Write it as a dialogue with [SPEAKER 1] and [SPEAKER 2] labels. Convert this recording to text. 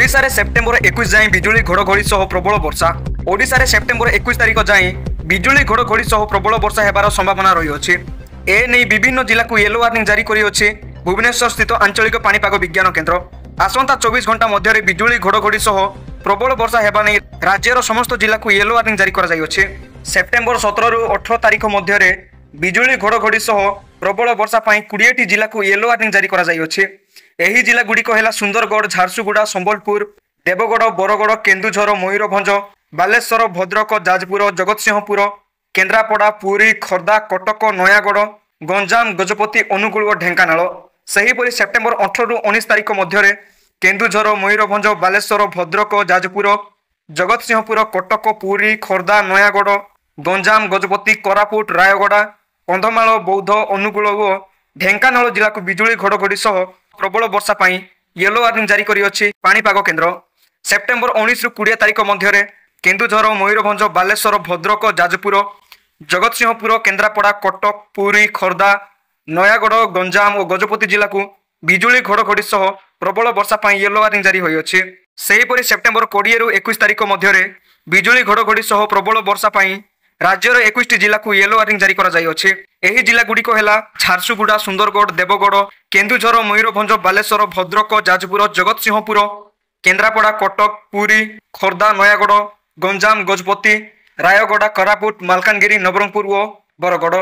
[SPEAKER 1] ओडिशा रे सेप्टेम्बर 21 जाए बिजुली घड़घड़ी सह प्रबल वर्षा। ओडिशा रे सेप्टेम्बर 21 तारिख जाए बिजुली घड़घड़ी सह प्रबल वर्षा हेबार संभावना रही अछि। ए नै विभिन्न जिला को येलो वार्निंग जारी करी अछि भुवनेश्वर स्थित आंचलिक पाणीपाग विज्ञान केन्द्र। आसंता 24 घंटा मध्य बिजुली घड़घड़ी सह प्रबल वर्षा हेबा नै राज्यर समस्त जिला को येलो वार्निंग जारी करा जाय अछि। सेप्टेम्बर 17 रु 18 तारिख मध्य बिजुली घड़घड़ी सह प्रबल वर्षा पाई 20 जिला को येलो वार्निंग जारी करा जाय अछि। एही जिला गुड़िक है सुंदरगढ़, झारसुगुड़ा, संबलपुर, देवगढ़, बरगढ़, केन्दुझर, मयूरभंज, बालेश्वर, भद्रक, जाजपुर, जगतसिंहपुर, केन्द्रापड़ा, पुरी, खोर्धा, कटक, नयागढ़, गंजाम, गजपति, अनुगुल और ढेंकानाल। सेहीपरि सेप्टेम्बर 18 रु 19 तारिख मध्य केन्दुझर, मयूरभंज, बालेश्वर, भद्रक, जाजपुर, जगतसिंहपुर, कटक, पुरी, खोर्धा, नयागढ़, गंजाम, गजपति, कोरापुट, रायगड़ा, कंधमाल, बौद्ध, अनुगुल और ढेंकानाल जिला को बिजुली घड़घड़ी सह प्रबल वर्षा पाई येलो वार्निंग जारी करी अछि पाणीपाग केन्द्र। सेप्टेम्बर 19 रु 20 तारिख मध्य केन्दुझर, मयूरभंज, बालेश्वर, भद्रक, जाजपुर, जगतसिंहपुर, केन्द्रापड़ा, कटक, पुरी, खोर्धा, नयागढ़, गंजाम और गजपति जिला को बिजुली घड़घड़ी सह प्रबल वर्षा पाई येलो वार्निंग जारी होई अछि। सेहीपरि सेप्टेम्बर 20 रु 21 तारिख मध्य बिजुली घड़घड़ी सह प्रबल वर्षा पाई राज्यर 21 जिला को येलो वार्निंग जारी करा जाय अछि। एही जिला गुड़िक है झारसुगुड़ा, सुंदरगढ़, देवगढ़, केन्दुझर, मयूरभंज, बालेश्वर, भद्रक, जाजपुर, जगतसिंहपुर, केन्द्रापड़ा, कटक, पुरी, खोर्धा, नयागढ़, गंजाम, गजपति, रायगड़ा, कोरापुट, मालकानगिरी, नवरंगपुर और बरगढ़।